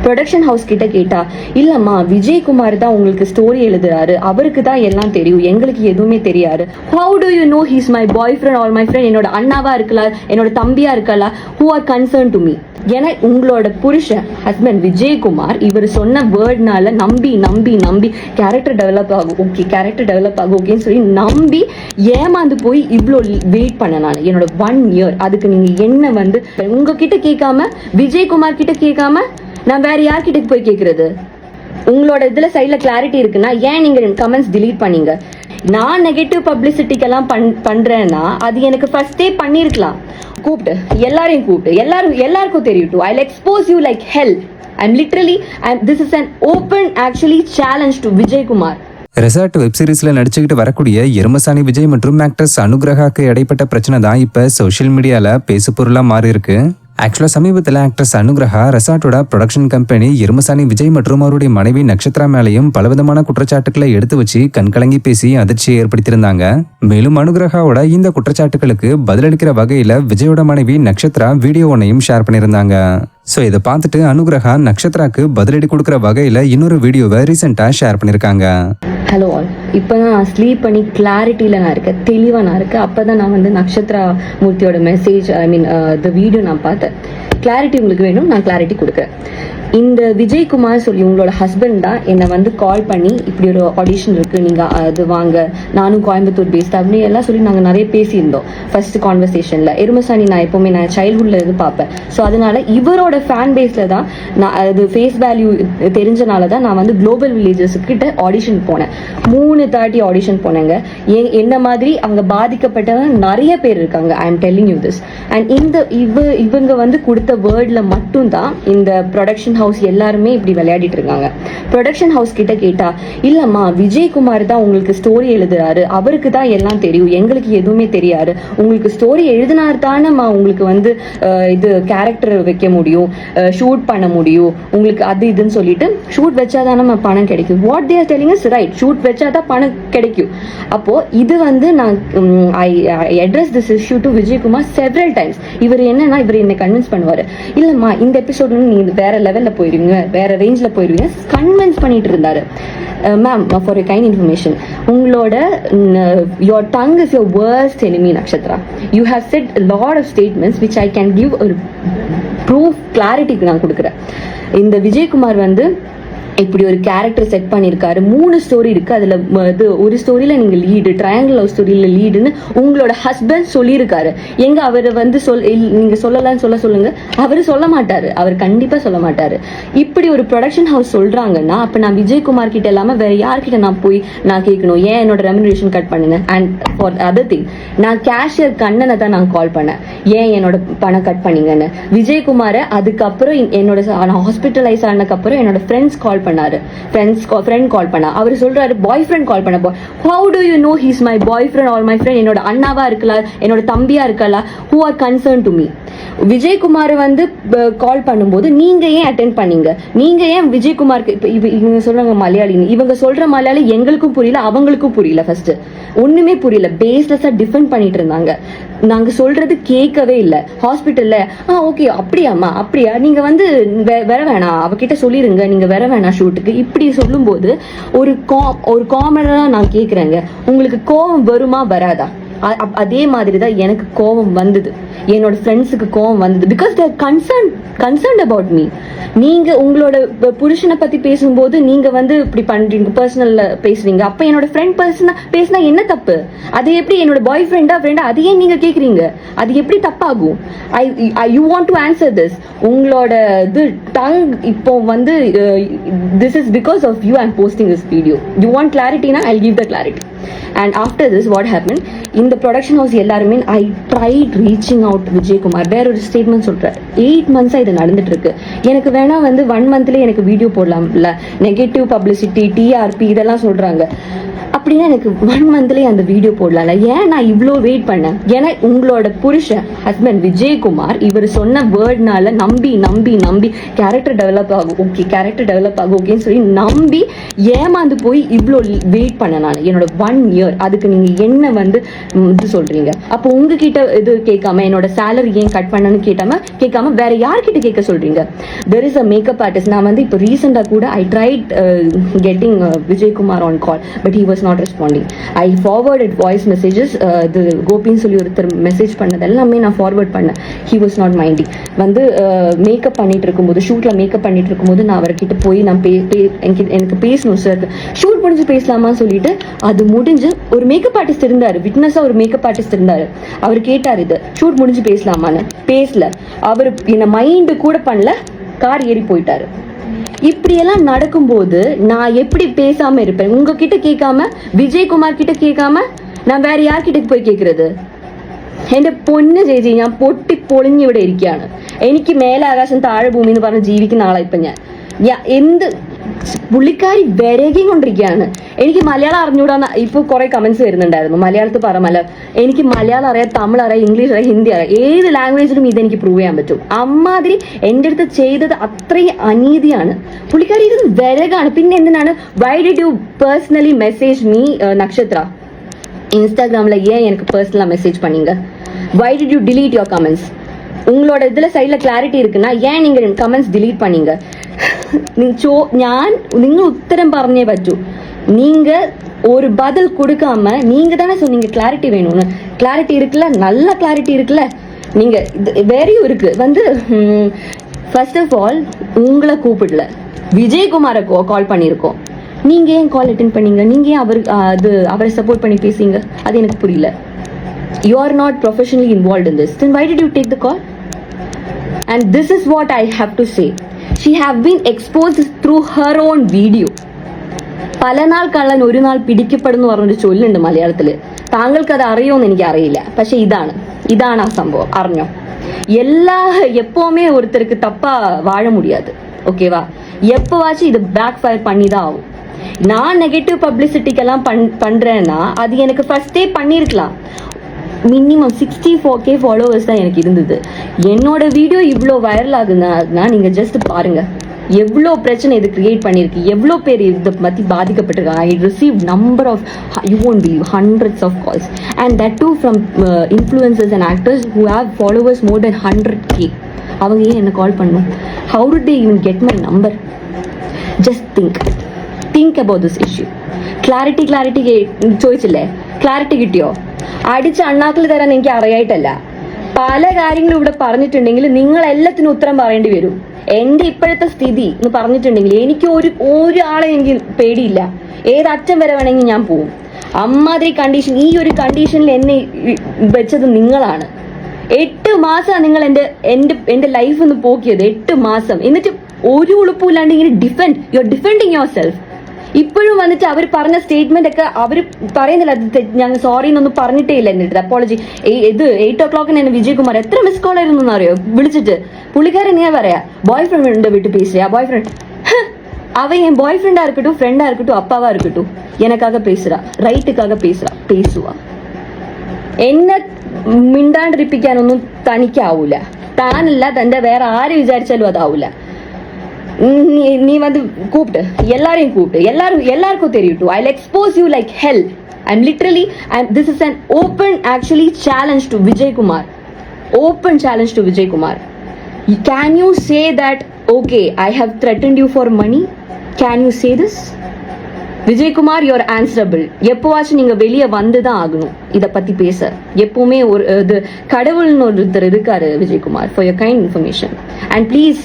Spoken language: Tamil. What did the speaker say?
ப்ரொடக்ஷன் ஹவுஸ் கிட்ட கேட்டா, இல்லம்மா விஜயகுமார் தான் உங்களுக்கு ஸ்டோரி எழுதுறாரு, அவருக்கு தான் எல்லாம் தெரியும், எங்களுக்கு எதுவுமே தெரியாது. How to you know he's my boy friend R my friend? என்னோட அண்ணாவா இருக்கலாம், என்னோட தம்பியா இருக்கலாம், who are concern to me. ஏன்னா உங்களோட புருஷன் ஹஸ்பண்ட் விஜயகுமார் இவர் சொன்ன வேர்ட்னால நம்பி நம்பி நம்பி கேரக்டர் டெவலப் ஆகும், ஓகே கேரக்டர் டெவலப் ஆகும் ஓகேன்னு சொல்லி நம்பி ஏமாந்து போய் இவ்வளோ வெயிட் பண்ண நான் என்னோட 1 year. அதுக்கு நீங்க என்ன வந்து உங்ககிட்ட கேட்காம விஜயகுமார் கிட்ட கேட்காம நான் வேற யார்கிட்ட போய் கேட்கறது? உங்களோட இதுல சைட்ல கிளாரிட்டி இருக்குன்னா ஏன் நீங்க கமெண்ட்ஸ் delete பண்ணீங்க? நான் நெகட்டிவ் பப்ளிசிட்டிக்கெல்லாம் பண்றேன்னா அது எனக்கு ஃபர்ஸ்டே பண்ணிருக்கலாம். கூப்பிட்டு எல்லாரையும் கூப்பிட்டு எல்லாருக்கும் தெரியும். I'll expose you like hell. This is an open actually challenge to Vijay Kumar. Resort web சீரிஸ்ல நடிச்சுக்கிட்டு வரக்கூடிய எருமசாணி விஜய் மற்றும் ஆக்ட்ரஸ் அனுகிரகாக்கு இடைப்பட்ட பிரச்சனை தான் இப்ப சோசியல் மீடியால பேசு பொருளா மாறி இருக்கு. ஆக்சுவலா சமீபத்தில் ஆக்ட்ரஸ் அனுகிரகா ரெசார்ட்டோட ப்ரொடக்ஷன் கம்பெனி எருமசாணி விஜய் மற்றும் அவருடைய மனைவி நக்ஷத்ரா மேலையும் பலவிதமான குற்றச்சாட்டுகளை எடுத்து வச்சு கண்கலங்கி பேசி அதிர்ச்சியை ஏற்படுத்தியிருந்தாங்க. மேலும் அனுகிரகாவோட இந்த குற்றச்சாட்டுகளுக்கு பதிலளிக்கிற வகையில விஜயோட மனைவி நக்ஷத்ரா வீடியோ ஒன்னையும் ஷேர் பண்ணியிருந்தாங்க. ஸோ இதை பார்த்துட்டு அனுகிரகா நக்ஷத்ராக்கு பதிலடி கொடுக்குற வகையில இன்னொரு வீடியோவை ரீசெண்டா ஷேர் பண்ணியிருக்காங்க. ஹலோ ஆல், இப்போ தான் நான் ஸ்லீப் பண்ணி கிளாரிட்டியில் நான் இருக்கேன், தெளிவாக நான் இருக்கேன். அப்போ தான் நான் வந்து நக்ஷத்ரா மூர்த்தியோட மெசேஜ் த வீடியோ நான் பார்த்தேன். கிளாரிட்டி உங்களுக்கு வேணும், நான் கிளாரிட்டி கொடுக்குறேன். இந்த விஜயகுமார் சொல்லி உங்களோட ஹஸ்பண்ட் தான் என்னை வந்து கால் பண்ணி இப்படி ஒரு ஆடிஷன் இருக்குது, நீங்கள் அது வாங்க, நானும் கோயம்புத்தூர் பேஸ்ட் அப்படின்னு எல்லாம் சொல்லி நாங்கள் நிறைய பேசியிருந்தோம் ஃபர்ஸ்ட் கான்வர்சேஷனில். எருமசாணி நான் எப்போவுமே நான் சைல்ட்ஹுட்டில் இது பார்ப்பேன். ஸோ அதனால இவரோட ஃபேன் பேஸில் தான் நான் அது ஃபேஸ் வேல்யூ தெரிஞ்சனால தான் நான் வந்து குளோபல் வில்லேஜஸ்கிட்ட ஆடிஷன் போனேன். 3 ஆடிஷன் போனேங்க. என்ன மாதிரி அவங்க பாதிக்கப்பட்டவங்க நிறைய பேர் இருக்காங்க. I am telling you this. And இவங்க வந்து கொடுத்த வேர்டில் மட்டும்தான் இந்த ப்ரொடக்ஷன் ஹவுஸ் எல்லாருமே இப்படி விளையாடிட்டு இருக்காங்க. ப்ரொடக்ஷன் ஹவுஸ் கிட்ட கேட்டா, இல்லம்மா விஜயகுமார் தான் உங்களுக்கு ஸ்டோரி எழுதுறாரு, அவருக்கு தான் எல்லாம் தெரியும், எங்களுக்கு எதுவுமே தெரியாது. உங்களுக்கு ஸ்டோரி எழுதினார் தானேம்மா உங்களுக்கு வந்து இது கேரக்டர் வைக்க முடியும், ஷூட் பண்ண முடியும், உங்களுக்கு அது இதுன்னு சொல்லிட்டு ஷூட் வச்சாதானே பணம் கிடைக்கும். What they are telling is right, shoot வச்சாதான் பணம் கிடைக்கும். அப்போ இது வந்து நான் I address this issue to Vijayakumar several times. இவர் என்னன்னா இவர் என்னை கன்வின்ஸ் பண்ணுவாரு, இல்லம்மா இந்த எபிசோடு நீங்க வேற லெவல்ல போயிருவீங்க, வேற ரேஞ்சில் போயிருவீங்க, கன்வின்ஸ் பண்ணிட்டு இருந்தாரு. மேம், ஃபார் கைண்ட் இன்ஃபர்மேஷன், உங்களோட your tongue is your worst enemy, Nakshatra. You have said a lot of statements which I can give a proof, clarity நான் கொடுக்குறேன். இந்த விஜயகுமார் வந்து இப்படி ஒரு கேரக்டர் செட் பண்ணியிருக்காரு. 3 ஸ்டோரி இருக்கு. அதுல ஒரு ஸ்டோரியில நீங்க லீடு, ட்ரையாங்கிள் லவ் ஸ்டோரியில லீடுன்னு உங்களோட ஹஸ்பண்ட் சொல்லியிருக்காரு. எங்க அவரை வந்து நீங்க சொல்லலாம்னு சொல்லுங்க, அவரு சொல்ல மாட்டாரு, அவர் கண்டிப்பா சொல்ல மாட்டாரு. இப்படி ஒரு ப்ரொடக்ஷன் ஹவுஸ் சொல்றாங்கன்னா அப்ப நான் விஜயகுமார் கிட்ட இல்லாம வேற யார்கிட்ட நான் போய் நான் கேட்கணும், ஏன் என்னோட ரெமுனரேஷன் கட் பண்ணுங்க? அண்ட் ஃபார் அதர் திங், நான் கேஷியர் கண்ணனை தான் நான் கால் பண்ணேன், ஏன் என்னோட பணம் கட் பண்ணீங்கன்னு. விஜயகுமாரை அதுக்கப்புறம் என்னோட ஹாஸ்பிட்டலைஸ் ஆனதுக்கு அப்புறம் என்னோட ஃப்ரெண்ட்ஸ் கால் பண்ணாரு, ஃப்ரெண்ட் கால் பண்ணா. அவர் சொல்றாரு பாய் ஃப்ரெண்ட் கால் பண்ண. How to you know he's my boy friend R my friend? என்னோட அண்ணாவா இருக்கலாம், என்னோட தம்பியா இருக்கலாம், who are concern to me. Vijayakumar வந்து கால் பண்ணும்போது நீங்க ஏன் அட்டென்ட் பண்ணீங்க? நீங்க ஏன் விஜயகுமாருக்கு இவங்க சொல்றாங்க மலையாளி, இவங்க சொல்ற மலையாளி எங்களுக்கும் புரியல, அவங்களுக்கும் புரியல. ஃபர்ஸ்ட் ஒண்ணுமே புரியல, பேஸ்லெஸ்ஸா டிஃபெண்ட் பண்ணிட்டு இருந்தாங்க. நாங்க சொல்றது கேட்கவே இல்லை. ஹாஸ்பிட்டல்ல ஓகே அப்படியாம்மா, அப்படியா, நீங்க வந்து வர வேணாம், அவகிட்ட சொல்லிருங்க, நீங்க வர வேணாம் ஷூட்டுக்கு, இப்படி சொல்லும் போது ஒரு காமனா நான் கேக்குறேங்க, உங்களுக்கு கோபம் வருமா வராதா? அதே மாதிரி தான் எனக்கு கோபம் வந்தது, என்னோட ஃப்ரெண்ட்ஸுக்கு கோபம் வந்தது. Because they're concerned about me. நீங்க உங்களோட புருஷனை பத்தி பேசும்போது நீங்க வந்து இப்படி பண்றீங்க, பர்சனல்ல பேசுறீங்க. அப்ப என்னோட ஃப்ரெண்ட் பேசினா என்ன தப்பு? அது எப்படி என்னோட பாய் ஃப்ரெண்டா அதையே நீங்க கேக்குறீங்க? அது எப்படி தப்பாகும்? You want to answer this. உங்களோட இது டங் இப்போ வந்து this is because of you I am posting this video. You want கிளாரிட்டினா I give the clarity. And after this what happened, இந்த ப்ரொடக்ஷன் ஹவுஸ் எல்லாருமே I tried reaching out Vijayakumar. வேற ஒரு ஸ்டேட்மெண்ட் சொல்றாரு, 8 months இது நடந்துட்டு இருக்கு, எனக்கு வேணா வந்து 1 monthல எனக்கு வீடியோ போடலாம்ல, நெகட்டிவ் பப்ளிசிட்டி, டிஆர்பி இதெல்லாம் சொல்றாங்க. அப்படின்னா எனக்கு 1 monthலயே அந்த வீடியோ போடலாம்ல, ஏன் நான் இவ்வளோ வெயிட் பண்ணேன்? ஏன்னா உங்களோட புருஷன் ஹஸ்பண்ட் விஜயகுமார் இவர் சொன்ன வேர்ட்னால நம்பி நம்பி நம்பி கேரக்டர் டெவலப் ஆகும், ஓகே கேரக்டர் டெவலப் ஆகும் ஓகேன்னு சொல்லி நம்பி ஏமாந்து போய் இவ்வளோ வெயிட் பண்ண நான் என்னோட 1 year. அதுக்கு நீங்க என்ன வந்து இது சொல்றீங்க. அப்போ உங்ககிட்ட இது கேட்காம என்னோட சேலரி ஏன் கட் பண்ணணும்னு கேட்காம வேற யார்கிட்ட கேட்க சொல்றீங்க? There is a makeup artist. நான் வந்து இப்போ ரீசெண்டா கூட I tried getting Vijayakumar on call, but he was not responding. I forwarded voice messages, இது கோபின்னு சொல்லி ஒருத்தர் மெசேஜ் பண்ணது எல்லாமே நான் ஃபார்வர்ட் பண்ணேன். He was not minding. வந்து மேக்கப் பண்ணிட்டு இருக்கும்போது, ஷூட்ல மேக்கப் பண்ணிட்டு இருக்கும்போது நான் அவர்கிட்ட போய் நான் எனக்கு பேசணும் சார், ஷூட் முடிஞ்சு பேசலாமான்னு சொல்லிட்டு, அது முடிஞ்சு ஒரு மேக்கப் ஆர்டிஸ்ட் இருந்தாரு, விட்னஸா ஒரு மேக்கப் ஆர்டிஸ்ட் இருந்தாரு. அவர் கேட்டார் இது ஷூட் முடிஞ்சு பேசலாமான்னு. பேசல. அவர் என்ன மைண்டு கூட பண்ணல, கார் ஏறி போயிட்டாரு. இப்படியெல்லாம் நடக்கும்போது நான் எப்படி பேசாம இருப்பேன்? உங்ககிட்ட கேட்காம, விஜயகுமார் கிட்ட கேட்காம நான் വേറെ யார்கிட்ட പോയി കേൾക്കുന്നത്? എന്റെ പൊന്ന് ചേച്ചി, ഞാൻ പൊട്ടി പൊളിഞ്ഞ് ഇവിടെ ഇരിക്കുകയാണ്. എനിക്ക് മേലാകാശം താഴെ ഭൂമി എന്ന് പറഞ്ഞ് ജീവിക്കുന്ന ആളാ ഇപ്പം ഞാൻ. എന്ത് പുള്ളിക്കാരി വിരകിയും കൊണ്ടിരിക്കുകയാണ്. എനിക്ക് മലയാളം അറിഞ്ഞൂടാന്ന് ഇപ്പോൾ കുറെ കമന്റ്സ് വരുന്നുണ്ടായിരുന്നു. മലയാളത്തിൽ പറമല്ല, എനിക്ക് മലയാളം അറിയാം, തമിഴ് അറിയാം, ഇംഗ്ലീഷ് അറിയാം, ഹിന്ദി അറിയാം, ഏത് ലാംഗ്വേജിലും ഇതെനിക്ക് പ്രൂവ് ചെയ്യാൻ പറ്റും. അമ്മാതിരി എൻ്റെ അടുത്ത് ചെയ്തത് അത്രയും അനീതിയാണ്. പുള്ളിക്കാരി ഇത് വിരകാണ്. പിന്നെ എന്തിനാണ് why did you personally message me Nakshatra? இன்ஸ்டாகிராமில் ஏன் எனக்கு பர்சனலாக மெசேஜ் பண்ணீங்க? Why did you delete your comments? உங்களோட இதில் சைடில் கிளாரிட்டி இருக்குன்னா ஏன் நீங்கள் கமெண்ட்ஸ் டிலீட் பண்ணீங்க? നിങ്ങൾ ഉത്തരം പറഞ്ഞേ പറ്റൂ. நீங்கள் ஒரு பதில் கொடுக்காம நீங்கள் தானே சொன்னீங்க கிளாரிட்டி வேணும்னு. கிளாரிட்டி இருக்குல்ல, நல்ல கிளாரிட்டி இருக்குல்ல. நீங்கள் வேறையும் இருக்கு. வந்து ஃபர்ஸ்ட் ஆஃப் ஆல் உங்களை கூப்பிடல, விஜயகுமாரை கால் பண்ணியிருக்கோம். நீங்க ஏன் கால் அட்டென்ட் பண்ணீங்க? நீங்க ஏன் அவரை சப்போர்ட் பண்ணி பேசுங்க? அது எனக்கு புரியல. You are not professionally involve in this, then why did you take the call? And this is what I have to say. She has been exposed through her own video. പല നാൾ കള്ളൻ ഒരു നാൾ പിടിക്കപ്പെടുന്നു പറഞ്ഞൊരു ചൊല്ലുണ്ട് മലയാളത്തിൽ. താങ്കൾക്ക് അത് അറിയുമെന്ന് എനിക്ക് അറിയില്ല. പക്ഷെ ഇതാണ് ആ സംഭവം. അറിഞ്ഞോ? எப்பவுமே ஒருத்தருக்கு தப்பா வாழ முடியாது. ஓகேவா? எப்பவாச்சும் இது பேக் ஃபயர் பண்ணி தான் ஆகும். நான் நெகட்டிவ் பப்ளிசிட்டிக்கெல்லாம் பண்றேன்னா அது எனக்கு ஃபர்ஸ்டே பண்ணியிருக்கலாம். மினிமம் 64K ஃபாலோவர்ஸ் தான் எனக்கு இருந்தது. என்னோட வீடியோ இவ்வளோ வைரல் ஆகுதுன்னா நீங்க ஜஸ்ட் பாருங்க எவ்வளோ பிரச்சனை இது கிரியேட் பண்ணியிருக்கு, எவ்வளோ பேர் இதை பற்றி பாதிக்கப்பட்டிருக்காங்க. I receive number of, you won't believe, hundreds of calls, and that too from influencers and actors who have followers more than 100K. அவங்க ஏன் என்ன கால் பண்ணும்? How did they even get my number? Just think about this issue. Clarity ചോദിച്ചില്ലേ? ക്ലാരിറ്റി കിട്ടിയോ? അടിച്ച് അണ്ണാക്കിൽ തരാൻ എനിക്ക് അറിയായിട്ടല്ല. പല കാര്യങ്ങളും ഇവിടെ പറഞ്ഞിട്ടുണ്ടെങ്കിൽ നിങ്ങൾ എല്ലാത്തിനും ഉത്തരം പറയേണ്ടി വരും. എന്റെ ഇപ്പോഴത്തെ സ്ഥിതി എന്ന് പറഞ്ഞിട്ടുണ്ടെങ്കിൽ എനിക്ക് ഒരാളെ എനിക്ക് പേടിയില്ല. ഏത് അറ്റം വരെ വേണമെങ്കിൽ ഞാൻ പോവും. അമ്മാതിരി കണ്ടീഷൻ, ഈ ഒരു കണ്ടീഷനിൽ എന്നെ വെച്ചത് നിങ്ങളാണ്. 8 മാസമാണ് നിങ്ങൾ എന്റെ ലൈഫ് ഒന്ന് പോക്കിയത്. 8 മാസം. എന്നിട്ട് ഒരു ഉളുപ്പില്ലാണ്ട് ഇങ്ങനെ you are defending your self. ഇപ്പോഴും വന്നിട്ട് അവർ പറഞ്ഞ സ്റ്റേറ്റ്മെന്റ് ഒക്കെ അവർ പറയുന്നില്ല, ഞാൻ സോറി എന്നൊന്നും പറഞ്ഞിട്ടേ ഇല്ല. എന്നിട്ട് അപ്പോളജി. 8 o'clock എന്നെ വിജയകുമാർ എത്ര മിസ് കോൾ ആയിരുന്നു എന്നറിയോ വിളിച്ചിട്ട്. പുള്ളിക്കാരൻ ഞാൻ പറയാ பாய் ஃப்ரெண்ட் விட்டு பேசுறியா? பாய் ஃப்ரெண்ட் அவன் என் பாய் ஃப்ரெண்டா இருக்கட்டும், ஃப்ரெண்டா இருக்கட்டும், அப்பாவா இருக்கட்டும், எனக்காக பேசுறா, ரைட்டுக்காக பேசுவா. എന്നെ മിണ്ടാണ്ടിരിപ്പിക്കാനൊന്നും തനിക്കാവൂല. താനല്ല, തന്റെ വേറെ ആര് വിചാരിച്ചാലും അതാവൂല. நீ வந்து கூப்பிட்டு எல்லாருக்கும் தெரியட்டும். I'll expose you like hell. I'm literally, and this is an open actually challenge to Vijay Kumar. Open challenge to Vijay Kumar. Can you say that, okay, I have threatened you for money? Can you say this? Vijayakumar, you're answerable. எப்போவாச்சும் நீங்க வெளியே வந்துதான் ஆகணும் இதை பத்தி பேச. எப்பவுமே ஒரு இது கடவுள்னு ஒருத்தர் இருக்காரு Vijayakumar. For your kind information. And please